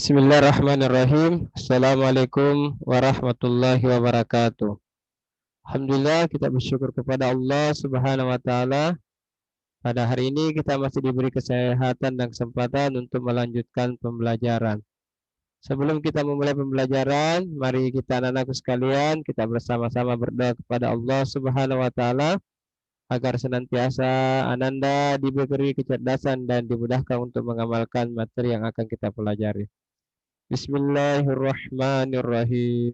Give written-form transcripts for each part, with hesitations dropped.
Bismillahirrahmanirrahim. Assalamualaikum warahmatullahi wabarakatuh. Alhamdulillah, kita bersyukur kepada Allah Subhanahu wa taala. Pada hari ini kita masih diberi kesehatan dan kesempatan untuk melanjutkan pembelajaran. Sebelum kita memulai pembelajaran, mari kita anak-anakku sekalian, kita bersama-sama berdoa kepada Allah Subhanahu wa taala agar senantiasa Ananda diberi kecerdasan dan dimudahkan untuk mengamalkan materi yang akan kita pelajari. Bismillahirrahmanirrahim.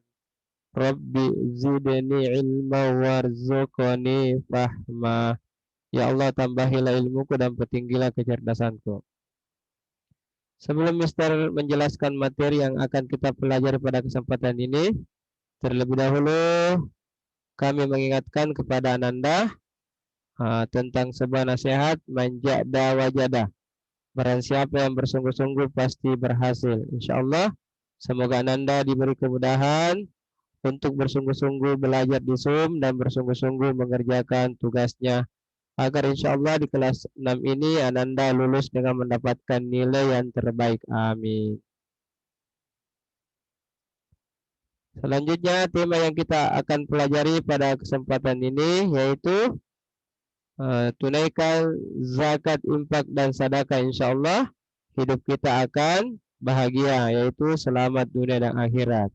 Rabbi zidni ilma warzuqni fahma. Ya Allah, tambahilah ilmuku dan pertinggilah kecerdasanku. Sebelum Mister menjelaskan materi yang akan kita pelajari pada kesempatan ini, terlebih dahulu kami mengingatkan kepada Ananda tentang sebuah nasihat manjada wajada. Barang siapa yang bersungguh-sungguh pasti berhasil. Insya Allah, semoga Ananda diberi kemudahan untuk bersungguh-sungguh belajar di Zoom dan bersungguh-sungguh mengerjakan tugasnya agar insya Allah di kelas 6 ini Ananda lulus dengan mendapatkan nilai yang terbaik. Amin. Selanjutnya tema yang kita akan pelajari pada kesempatan ini yaitu tunaikan zakat, infak dan sedekah. Insya Allah hidup kita akan bahagia, yaitu selamat dunia dan akhirat.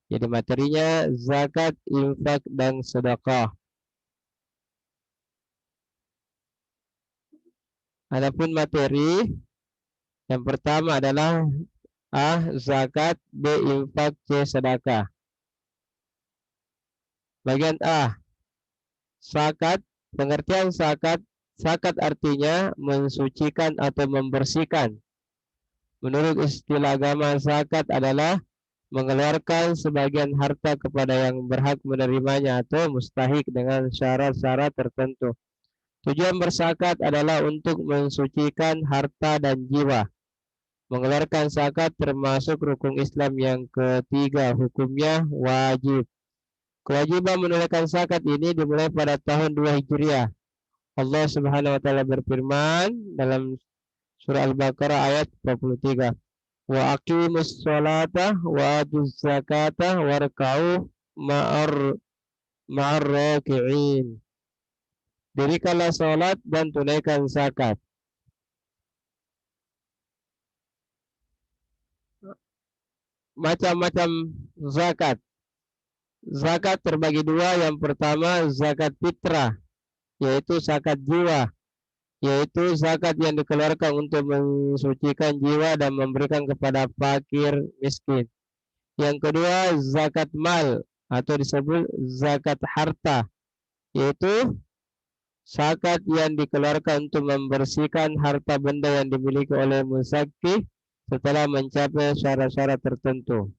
Jadi materinya zakat, infak dan sedekah. Adapun materi yang pertama adalah A. Zakat, B. Infak, C. Sedekah. Bagian A. Zakat. Pengertian zakat. Zakat artinya mensucikan atau membersihkan. Menurut istilah agama, zakat adalah mengeluarkan sebagian harta kepada yang berhak menerimanya atau mustahik dengan syarat-syarat tertentu. Tujuan berzakat adalah untuk mensucikan harta dan jiwa. Mengeluarkan zakat termasuk rukun Islam yang ketiga, hukumnya wajib. Kewajiban menunaikan zakat ini dimulai pada tahun 2 Hijriah. Allah Subhanahu wa taala berfirman dalam surah Al-Baqarah ayat 43. Wa aqimus sholata wa atuz zakata warka'u ma'ar raki'in. Dirikanlah sholat dan tunaikan zakat. Macam-macam zakat. Zakat terbagi dua. Yang pertama zakat fitrah, yaitu zakat jiwa, yaitu zakat yang dikeluarkan untuk mensucikan jiwa dan memberikan kepada fakir miskin. Yang kedua zakat mal atau disebut zakat harta, yaitu zakat yang dikeluarkan untuk membersihkan harta benda yang dimiliki oleh muzakki setelah mencapai syarat-syarat tertentu.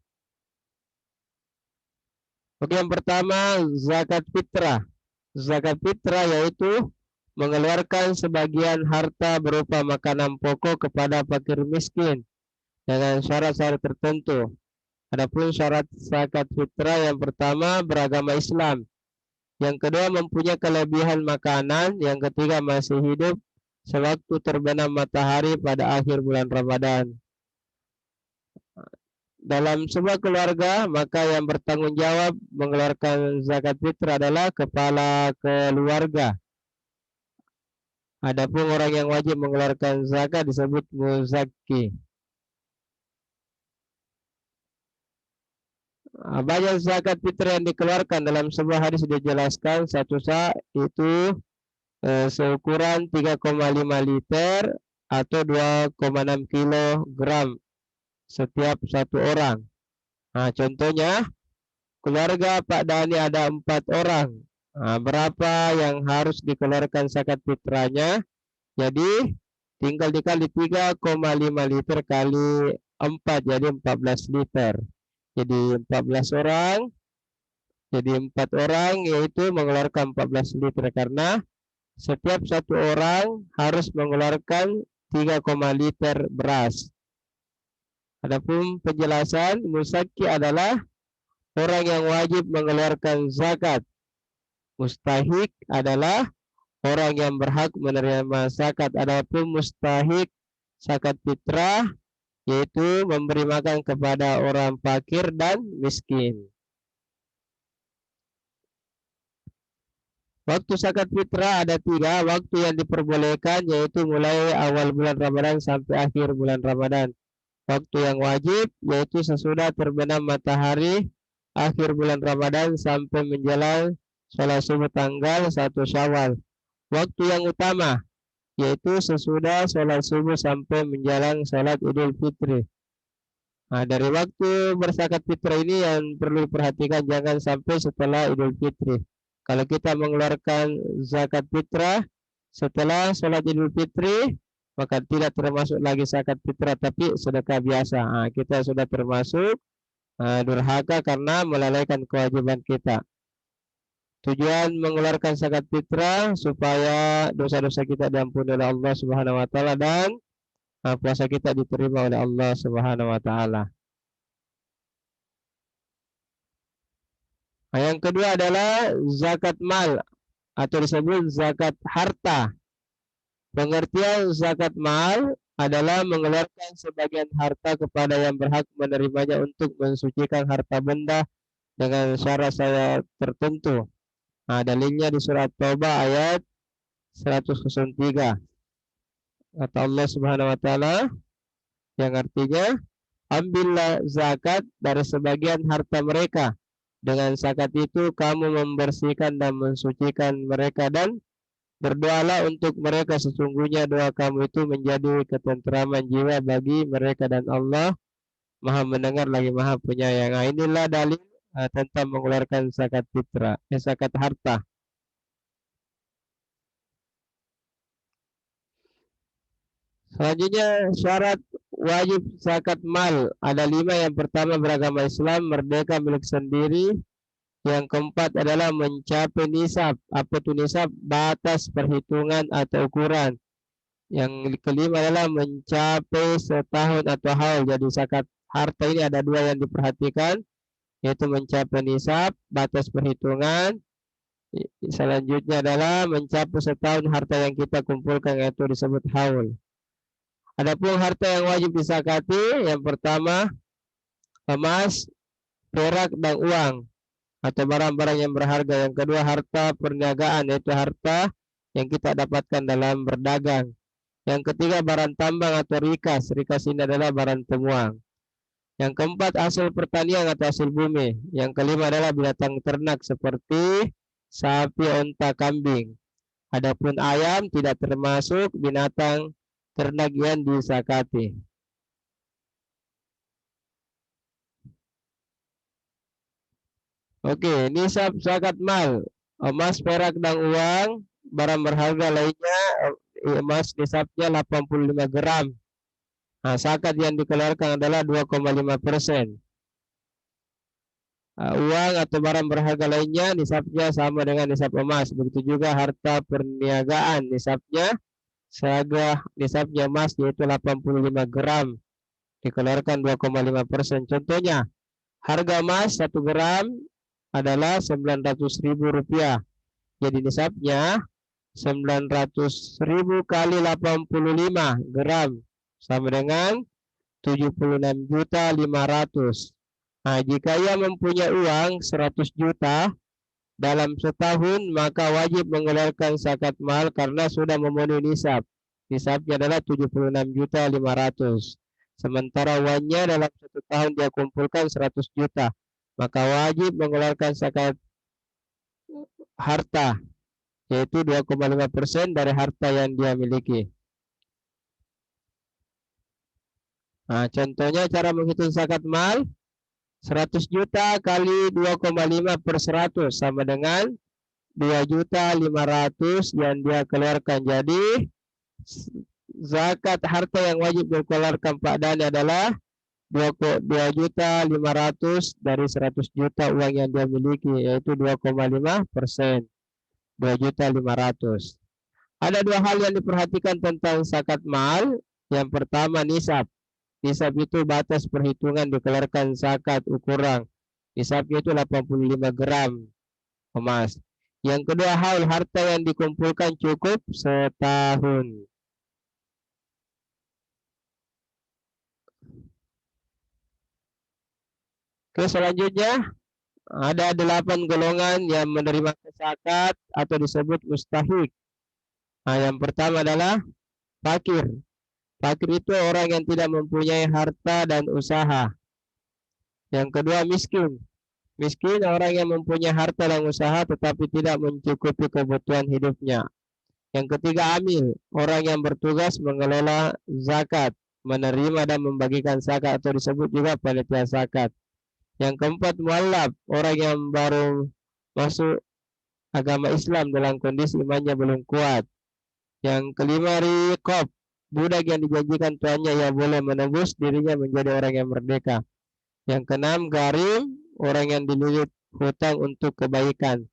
Oke, yang pertama zakat fitrah. Zakat fitrah yaitu mengeluarkan sebagian harta berupa makanan pokok kepada fakir miskin dengan syarat-syarat tertentu. Adapun syarat zakat fitrah yang pertama beragama Islam, yang kedua mempunyai kelebihan makanan, yang ketiga masih hidup sewaktu terbenam matahari pada akhir bulan Ramadan. Dalam sebuah keluarga, maka yang bertanggung jawab mengeluarkan zakat fitrah adalah kepala keluarga. Adapun orang yang wajib mengeluarkan zakat disebut muzakki. Banyak zakat fitrah yang dikeluarkan. Dalam sebuah hadis dijelaskan satu sa itu seukuran 3,5 liter atau 2,6 kilogram setiap satu orang. Nah, contohnya keluarga Pak Dani ada 4 orang. Nah, berapa yang harus dikeluarkan zakat fitrahnya? Jadi tinggal dikali 3,5 liter kali 4, jadi 14 liter. Jadi 14 orang, jadi 4 orang yaitu mengeluarkan 14 liter karena setiap satu orang harus mengeluarkan 3, liter beras. Adapun penjelasan, muzakki adalah orang yang wajib mengeluarkan zakat. Mustahik adalah orang yang berhak menerima zakat. Adapun mustahik zakat fitrah yaitu memberi makan kepada orang fakir dan miskin. Waktu zakat fitrah ada 3 waktu yang diperbolehkan, yaitu mulai awal bulan Ramadan sampai akhir bulan Ramadan. Waktu yang wajib yaitu sesudah terbenam matahari akhir bulan Ramadan sampai menjelang sholat subuh tanggal 1 Syawal. Waktu yang utama yaitu sesudah sholat subuh sampai menjelang sholat Idul Fitri. Nah, dari waktu berzakat fitrah ini yang perlu diperhatikan, jangan sampai setelah Idul Fitri. Kalau kita mengeluarkan zakat fitrah setelah sholat Idul Fitri, maka tidak termasuk lagi zakat fitrah, tapi sedekah biasa. Nah, kita sudah termasuk durhaka karena melalaikan kewajiban kita. Tujuan mengeluarkan zakat fitrah supaya dosa-dosa kita diampuni oleh Allah Subhanahu wa taala dan puasa kita diterima oleh Allah Subhanahu wa taala. Nah, yang kedua adalah zakat mal atau disebut zakat harta. Pengertian zakat mal adalah mengeluarkan sebagian harta kepada yang berhak menerimanya untuk mensucikan harta benda dengan syarat-syarat tertentu. Nah, dalilnya di surat Taubah ayat 103. Kata Allah Subhanahu wa taala yang artinya, ambillah zakat dari sebagian harta mereka. Dengan zakat itu kamu membersihkan dan mensucikan mereka, dan berdoalah untuk mereka, sesungguhnya doa kamu itu menjadi ketenteraman jiwa bagi mereka, dan Allah Maha mendengar lagi Maha penyayang. Nah, inilah dalil tentang mengeluarkan zakat fitrah, zakat harta. Selanjutnya syarat wajib zakat mal ada 5. Yang pertama beragama Islam, merdeka milik sendiri. Yang keempat adalah mencapai nisab. Apa itu nisab? Batas perhitungan atau ukuran. Yang kelima adalah mencapai setahun atau haul. Jadi zakat harta ini ada 2 yang diperhatikan, yaitu mencapai nisab, batas perhitungan. Selanjutnya adalah mencapai setahun harta yang kita kumpulkan, yaitu disebut haul. Adapun harta yang wajib disakati, yang pertama emas, perak dan uang atau barang-barang yang berharga. Yang kedua harta perniagaan, yaitu harta yang kita dapatkan dalam berdagang. Yang ketiga barang tambang atau rikas. Rikas ini adalah barang temuan. Yang keempat hasil pertanian atau hasil bumi. Yang kelima adalah binatang ternak seperti sapi, onta, kambing. Adapun ayam tidak termasuk binatang ternak yang disakati. Oke, nisab zakat mal, emas, perak dan uang, barang berharga lainnya, emas nisabnya 85 gram. Nah, zakat yang dikeluarkan adalah 2,5%. Uang atau barang berharga lainnya nisabnya sama dengan nisab emas. Begitu juga harta perniagaan nisabnya nisabnya emas, yaitu 85 gram, dikeluarkan 2,5%. Contohnya, harga emas 1 gram adalah 900.000 rupiah. Jadi nisabnya 900.000 kali 85 gram sama dengan 76.500.000. Nah, jika ia mempunyai uang 100 juta dalam setahun, maka wajib mengeluarkan zakat mal karena sudah memenuhi nisab. Nisabnya adalah 76.500.000. Sementara uangnya dalam 1 tahun dia kumpulkan 100 juta, maka wajib mengeluarkan zakat harta, yaitu 2,5% dari harta yang dia miliki. Nah, contohnya cara menghitung zakat mal, 100 juta kali 2,5 per 100 sama dengan 2.500.000 yang dia keluarkan. Jadi zakat harta yang wajib dikeluarkan Pak Dani adalah 2.500.000 dari 100 juta uang yang dia miliki, yaitu 2,5%. 2.500.000. Ada 2 hal yang diperhatikan tentang zakat mal. Yang pertama nisab. Nisab itu batas perhitungan dikeluarkan zakat ukuran. Nisabnya itu 85 gram emas. Yang kedua haul, harta yang dikumpulkan cukup setahun. Oke, selanjutnya ada 8 golongan yang menerima zakat atau disebut mustahik. Nah, yang pertama adalah fakir. Fakir itu orang yang tidak mempunyai harta dan usaha. Yang kedua miskin. Miskin orang yang mempunyai harta dan usaha tetapi tidak mencukupi kebutuhan hidupnya. Yang ketiga amil, orang yang bertugas mengelola zakat, menerima dan membagikan zakat atau disebut juga panitia zakat. Yang keempat mualaf, orang yang baru masuk agama Islam dalam kondisi imannya belum kuat. Yang kelima riqab, budak yang dijanjikan tuannya yang boleh menebus dirinya menjadi orang yang merdeka. Yang keenam garim, orang yang dililit hutang untuk kebaikan.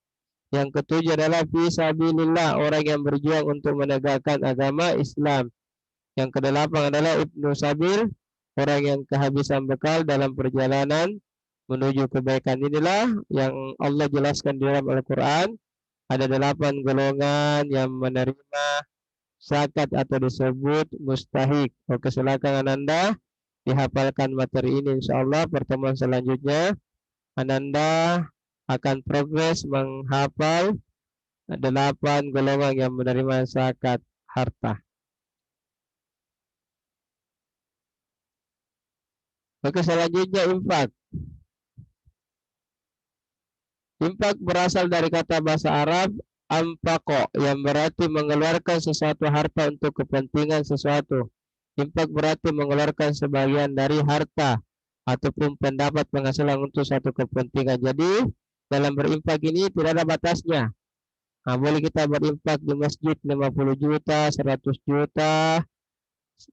Yang ketujuh adalah fisabilillah, orang yang berjuang untuk menegakkan agama Islam. Yang kedelapan adalah ibnu sabil, orang yang kehabisan bekal dalam perjalanan menuju kebaikan. Inilah yang Allah jelaskan di dalam Al-Quran. Ada 8 golongan yang menerima zakat atau disebut mustahik. Oke, silakan Ananda dihafalkan materi ini. Insyaallah pertemuan selanjutnya Ananda akan progres menghafal 8 golongan yang menerima zakat harta. Oke, selanjutnya infak. Infak berasal dari kata bahasa Arab ampako yang berarti mengeluarkan sesuatu harta untuk kepentingan sesuatu. Infak berarti mengeluarkan sebagian dari harta ataupun pendapat penghasilan untuk satu kepentingan. Jadi dalam berinfak ini tidak ada batasnya. Nah, boleh kita berinfak di masjid 50 juta, 100 juta,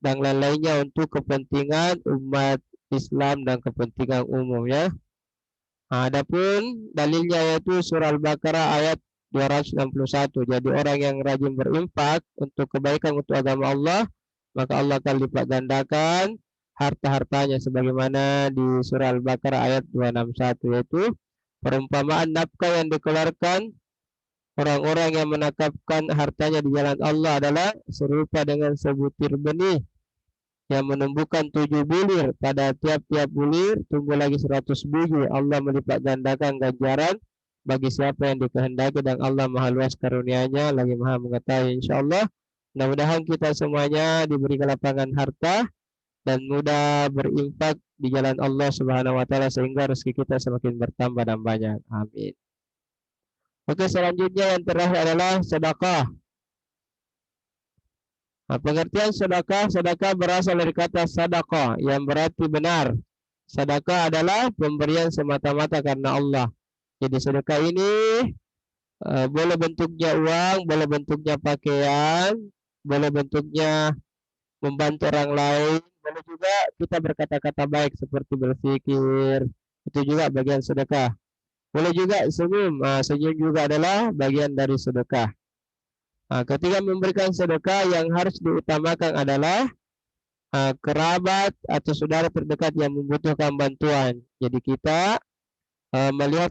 dan lain-lainnya untuk kepentingan umat Islam dan kepentingan umum ya. Adapun dalilnya yaitu surah Al-Baqarah ayat 261. Jadi orang yang rajin berinfak untuk kebaikan untuk agama Allah, maka Allah akan lipat gandakan harta-hartanya sebagaimana di surah Al-Baqarah ayat 261, yaitu perumpamaan nafkah yang dikeluarkan orang-orang yang menakafkan hartanya di jalan Allah adalah serupa dengan sebutir benih yang menumbuhkan 7 bulir, pada tiap-tiap bulir tumbuh lagi 100 biji. Allah melipat gandakan ganjaran bagi siapa yang dikehendaki dan Allah maha luas karunia-Nya lagi maha mengetahui. Insyaallah mudah-mudahan kita semuanya diberi kelapangan harta dan mudah berinfak di jalan Allah Subhanahu wa taala sehingga rezeki kita semakin bertambah dan banyak. Amin. Oke, selanjutnya yang terakhir adalah sedekah. Nah, pengertian sedekah, sedekah berasal dari kata sadaqah yang berarti benar. Sedekah adalah pemberian semata-mata karena Allah. Jadi sedekah ini boleh bentuknya uang, boleh bentuknya pakaian, boleh bentuknya membantu orang lain, boleh juga kita berkata-kata baik seperti berpikir. Itu juga bagian sedekah. Boleh juga senyum. Senyum juga adalah bagian dari sedekah. Ketika memberikan sedekah yang harus diutamakan adalah kerabat atau saudara terdekat yang membutuhkan bantuan. Jadi kita melihat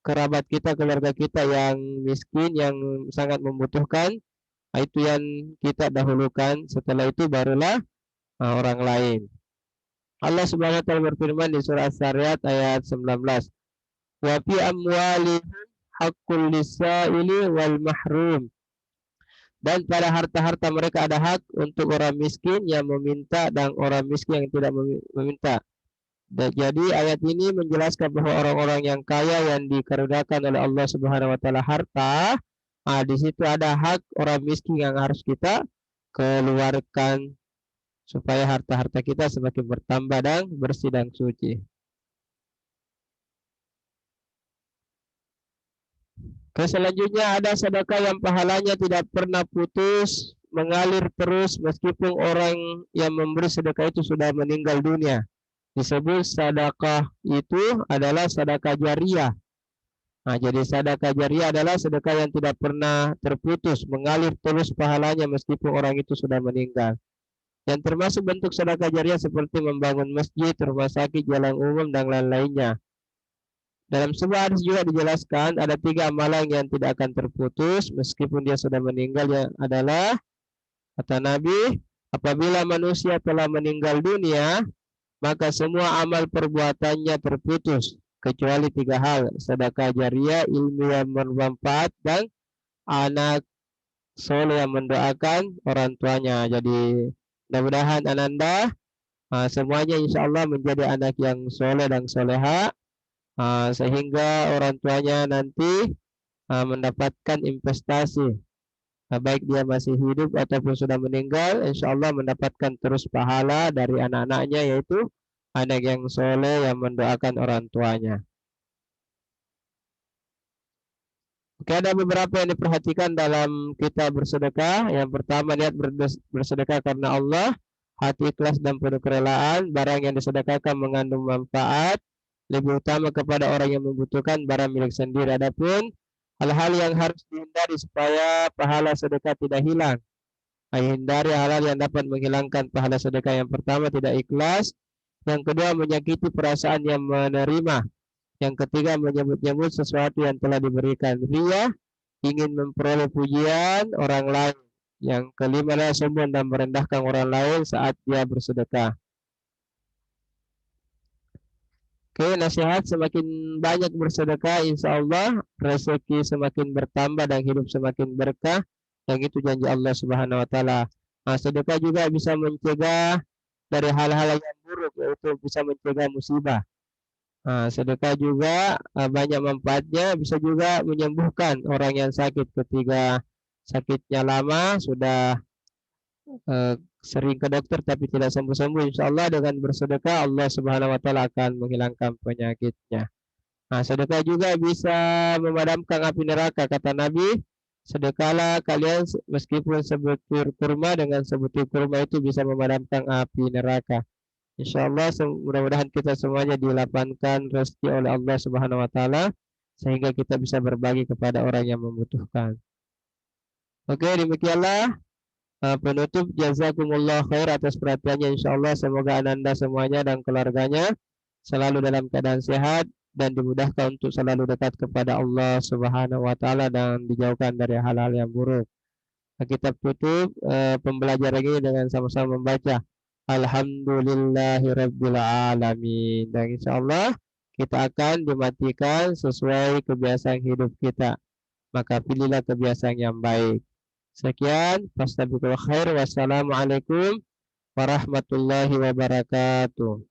kerabat kita, keluarga kita yang miskin, yang sangat membutuhkan, itu yang kita dahulukan. Setelah itu barulah orang lain. Allah Subhanahu wa taala berfirman di surah As-Sariyat ayat 19. Wa fi amwalihim haqqul lisaili wal mahrum. Dan pada harta-harta mereka ada hak untuk orang miskin yang meminta dan orang miskin yang tidak meminta. Dan jadi ayat ini menjelaskan bahwa orang-orang yang kaya yang dikaruniakan oleh Allah Subhanahu wa taala harta, di situ ada hak orang miskin yang harus kita keluarkan supaya harta-harta kita semakin bertambah dan bersih dan suci. Selanjutnya ada sedekah yang pahalanya tidak pernah putus, mengalir terus meskipun orang yang memberi sedekah itu sudah meninggal dunia. Disebut sedekah itu adalah sedekah jariah. Jadi sedekah jariah adalah sedekah yang tidak pernah terputus, mengalir terus pahalanya meskipun orang itu sudah meninggal. Yang termasuk bentuk sedekah jariah seperti membangun masjid, rumah sakit, jalan umum dan lain-lainnya. Dalam sebuah hadis juga dijelaskan ada 3 amalan yang tidak akan terputus meskipun dia sudah meninggal, yang adalah kata Nabi, apabila manusia telah meninggal dunia maka semua amal perbuatannya terputus kecuali 3 hal: sedekah jariah, ilmu yang bermanfaat, dan anak soleh yang mendoakan orang tuanya. Jadi mudah-mudahan Ananda semuanya insya Allah menjadi anak yang soleh dan soleha, sehingga orang tuanya nanti mendapatkan investasi, baik dia masih hidup ataupun sudah meninggal, insya Allah mendapatkan terus pahala dari anak-anaknya, yaitu anak yang soleh yang mendoakan orang tuanya. Oke, ada beberapa yang diperhatikan dalam kita bersedekah. Yang pertama, niat bersedekah karena Allah, hati ikhlas dan penuh kerelaan, barang yang disedekahkan mengandung manfaat, lebih utama kepada orang yang membutuhkan barang milik sendiri. Adapun hal-hal yang harus dihindari supaya pahala sedekah tidak hilang. Hindari hal-hal yang dapat menghilangkan pahala sedekah. Yang pertama, tidak ikhlas. Yang kedua, menyakiti perasaan yang menerima. Yang ketiga, menyebut-nyebut sesuatu yang telah diberikan. Ria, ingin memperoleh pujian orang lain. Yang kelima adalah sombong dan merendahkan orang lain saat dia bersedekah. Oke, nasihat: semakin banyak bersedekah, insya Allah rezeki semakin bertambah dan hidup semakin berkah. Yang itu janji Allah Subhanahu Wa Taala. Sedekah juga bisa mencegah dari hal-hal yang buruk, yaitu bisa mencegah musibah. Sedekah juga banyak manfaatnya, bisa juga menyembuhkan orang yang sakit ketika sakitnya lama, sudah sering ke dokter tapi tidak sembuh-sembuh. Insya Allah dengan bersedekah Allah Subhanahu Wa Taala akan menghilangkan penyakitnya. Sedekah juga bisa memadamkan api neraka. Kata Nabi, sedekahlah kalian meskipun sebutir kurma, dengan sebutir kurma itu bisa memadamkan api neraka. Insya Allah mudah-mudahan kita semuanya dilapangkan rezeki oleh Allah Subhanahu Wa Taala sehingga kita bisa berbagi kepada orang yang membutuhkan. Oke, demikianlah penutup. Jazakumullah khair atas perhatiannya. Insya Allah semoga Ananda semuanya dan keluarganya selalu dalam keadaan sehat dan dimudahkan untuk selalu dekat kepada Allah Subhanahu Wa Taala dan dijauhkan dari hal-hal yang buruk. Kita tutup pembelajaran ini dengan sama-sama membaca Alhamdulillahirabbil alamin. Dan insyaallah kita akan dimatikan sesuai kebiasaan hidup kita. Maka pilihlah kebiasaan yang baik. Sekian, fastabiqul khair. Wassalamualaikum warahmatullahi wabarakatuh.